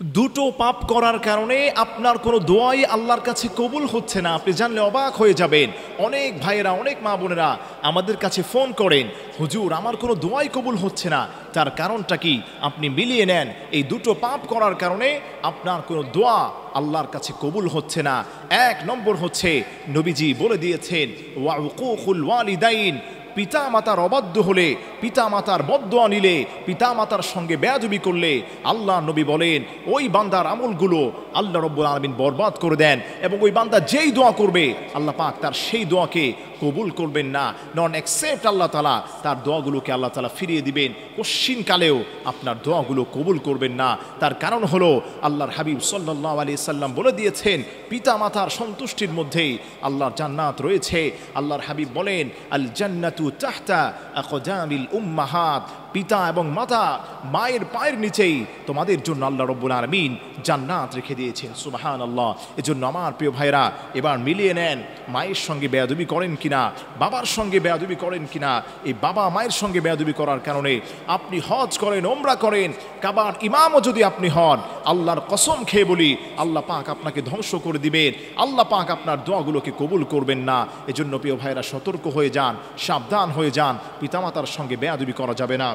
দুটো পাপ করার কারণে আপনার কোনো দোয়াই আল্লাহর কাছে কবুল হচ্ছে না। আপনি জানলে অবাক হয়ে যাবেন। অনেক ভাইয়েরা, অনেক মা বোনেরা আমাদের কাছে ফোন করেন, হুজুর আমার কোনো দোয়াই কবুল হচ্ছে না। তার কারণটা কি? আপনি মিলিয়ে নেন, এই দুটো পাপ করার কারণে আপনার কোনো দোয়া আল্লাহর কাছে কবুল হচ্ছে না। এক নম্বর হচ্ছে, নবীজি বলে দিয়েছেন ওয়া উকুকুল ওয়ালিদাইন, পিতা মাতার অবাধ্য হলে, পিতা মাতার বদদোয়া নিলে, পিতা মাতার সঙ্গে বেয়াদবি করলে আল্লাহ নবী বলেন ওই বান্দার আমলগুলো আল্লাহ রব্বুল আলামিন বরবাদ করে দেন, এবং ওই বান্দা যেই দোয়া করবে আল্লাহ পাক তার সেই দোয়াকে কবুল করবেন না। নন অ্যাকসেপ্ট, আল্লাহ তাআলা তার দোয়াগুলোকে আল্লাহ তাআলা ফিরিয়ে দিবেন। কশ্চিনকালেও আপনার দোয়াগুলো কবুল করবেন না। তার কারণ হলো আল্লাহর হাবিব সাল্লাল্লাহু আলাইহি সাল্লাম বলে দিয়েছেন পিতা মাতার সন্তুষ্টির মধ্যেই আল্লাহর জান্নাত রয়েছে। আল্লাহর হাবিব বলেন আল জান্নাতু তাহতা আকদামিল উম্মাহাত, পিতা এবং মাতা, মায়ের পায়ের নিচেই তোমাদের জন্য আল্লাহ রব্বুল আলামিন জান্নাত রেখে দিয়েছেন। সুবহানাল্লাহ। এজন্য আমার প্রিয় ভাইরা, এবার মিলিয়ে নেন, মায়ের সঙ্গে বেয়াদবি করেন কিনা, বাবার সঙ্গে বেয়াদবি করেন কিনা। এই বাবা মায়ের সঙ্গে বেয়াদবি করার কারণে আপনি হজ করেন, ওমরা করেন, কাবার ইমামও যদি আপনি হন, আল্লাহর কসম খেয়ে বলি আল্লাহ পাক আপনাকে ধ্বংস করে দিবেন। আল্লাহ পাক আপনার দোয়াগুলোকে কবুল করবেন না। এজন্য প্রিয় ভাইরা সতর্ক হয়ে যান, সাবধান হয়ে যান, পিতামাতার সঙ্গে বেয়াদবি করা যাবে না।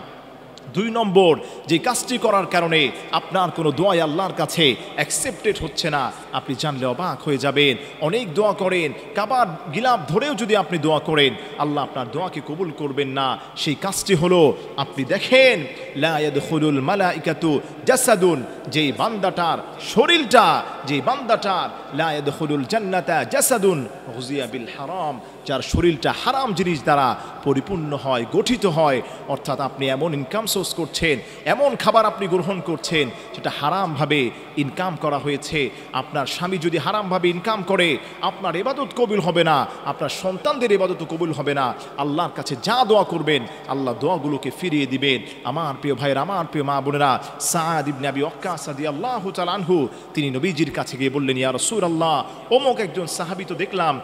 দুই নম্বর, যে কাজটি করার কারণে আপনার কোনো দোয়াই আল্লাহর কাছে অ্যাকসেপ্টেড হচ্ছে না, আপনি জানলে অবাক হয়ে যাবেন। অনেক দোয়া করেন, কাবার গিলাফ ধরেও যদি আপনি দোয়া করেন আল্লাহ আপনার দোয়াকে কবুল করবেন না। সেই কাজটি হলো, আপনি দেখেন লা ইয়াদখুলুল মালাইকাতু জাসাদুন, যেই বান্দাটার শরীরটা, যেই বান্দাটার লা ইয়াদখুলুল জান্নাতা জাসাদুন গুযিয়া বিল হারাম, যার শরীরটা হারাম জিনিস দ্বারা পরিপূর্ণ হয়, গঠিত হয়। অর্থাৎ আপনি এমন ইনকাম সোর্স করছেন, এমন খাবার আপনি গ্রহণ করছেন সেটা হারামভাবে ইনকাম করা হয়েছে। আপনার স্বামী যদি হারামভাবে ইনকাম করে আপনার ইবাদত কবুল হবে না, আপনার সন্তানদের ইবাদত কবুল হবে না। আল্লাহর কাছে যা দোয়া করবেন আল্লাহ দোয়াগুলোকে ফিরিয়ে দিবেন। আমার প্রিয় ভাইয়েরা, আমার প্রিয় মা বোনেরা, সাদ ইবনে আবি ওয়াক্কাস রাদিয়াল্লাহু তাআলা আনহু তিনি নবীজির কাছে গিয়ে বললেন, ইয়া রাসূলুল্লাহ, অমুক একজন সাহাবী তো দেখলাম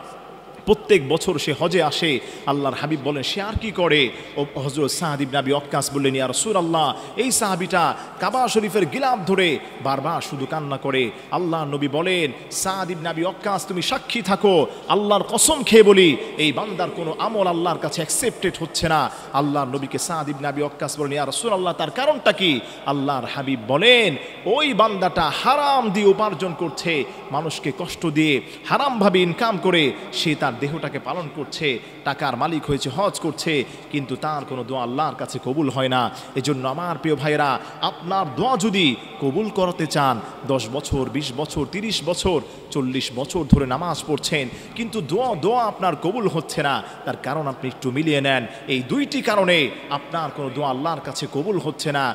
প্রত্যেক বছর সে হজে আসে। আল্লাহর হাবিব বলেন সে আর কি করে? ও হযরত সাদ ইবনে আবি ওয়াক্কাস বললেন, ইয়া রাসূলুল্লাহ, এই সাহাবীটা কাবা শরীফের গিলাফ ধরে বারবার শুধু কান্না করে। আল্লাহর নবী বলেন, সাদ ইবনে আবি ওয়াক্কাস তুমি সাক্ষী থাকো, আল্লাহর কসম খেয়ে বলি এই বান্দার কোনো আমল আল্লাহর কাছে অ্যাকসেপ্টেড হচ্ছে না। আল্লাহর নবীকে সাদ ইবনে আবি ওয়াক্কাস বলেন, ইয়া রাসূলুল্লাহ, তার কারণটা কি? আল্লাহর হাবিব বলেন ওই বান্দাটা হারাম দিয়ে উপার্জন করছে, মানুষকে কষ্ট দিয়ে হারামভাবে ইনকাম করে সে তার দেহটাকে পালন করছে, টাকার মালিক হয়েছে, হজ করছে, কিন্তু তার কোনো দোয়া আল্লাহর কাছে কবুল হয় না। এজন্য আমার প্রিয় ভাইরা, আপনার দোয়া যদি কবুল করাতে চান, 10 বছর, 20 বছর, 30 বছর, 40 বছর ধরে নামাজ পড়ছেন, কিন্তু দোয়া আপনার কবুল হচ্ছে না। তার কারণ আপনি একটু মিলিয়ে নেন। এই দুইটি কারণে আপনার কোনো দোয়া আল্লাহর কাছে কবুল হচ্ছে না।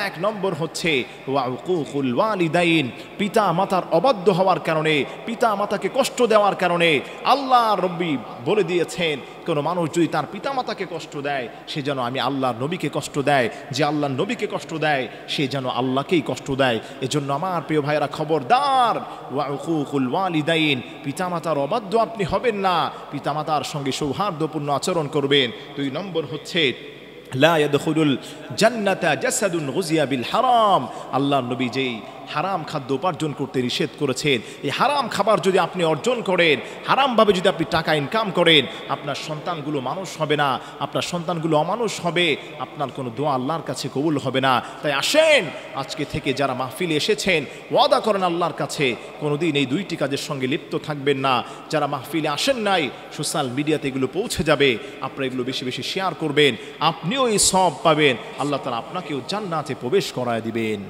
এক নম্বর হচ্ছে ওয়া উকুকুল ওয়ালিদাইন, পিতা মাতার অবাধ্য হওয়ার কারণে, পিতা মাতাকে কষ্ট দেওয়ার কারণে। আল্লাহ রব্বী বলে দিয়েছেন কোনো মানুষ যদি তার পিতা মাতাকে কষ্ট দেয় সে যেন আমি আল্লাহর নবীকে কষ্ট দেয়, যে আল্লাহর নবীকে কষ্ট দেয় সে যেন আল্লাহকেই কষ্ট দেয়। এজন্য আমার প্রিয় ভাইয়েরা খবরদার, ওয়া উকুকুল ওয়ালিদাইন, পিতামাতার অবাধ্য আপনি হবেন না, পিতামাতার সঙ্গে সৌহার্দ্যপূর্ণ আচরণ করবেন। 2 নম্বর হচ্ছে লা ইয়াদখুলুল জান্নাতা জাসাদুন গুযিয়া বিল হারাম, আল্লাহর নবী যেই হারাম খাদ্য উপার্জন করতে নিষেধ করেছেন, এই হারাম খাবার যদি আপনি অর্জন করেন, হারামভাবে যদি আপনি টাকা ইনকাম করেন, আপনার সন্তানগুলো মানুষ হবে না, আপনার সন্তানগুলো অমানুষ হবে, আপনার কোনো দোয়া আল্লাহর কাছে কবুল হবে না। তাই আসেন আজকে থেকে যারা মাহফিলে এসেছেন ওয়াদা করেন আল্লাহর কাছে কোনোদিন এই দুইটি কাজের সঙ্গে লিপ্ত থাকবেন না। যারা মাহফিলে আসেন নাই, সোশ্যাল মিডিয়াতে এগুলো পৌঁছে যাবে, আপনারা এগুলো বেশি বেশি শেয়ার করবেন, আপনিও এই সওয়াব পাবেন, আল্লাহ তাআলা আপনাকেও জান্নাতে প্রবেশ করায় দিবেন।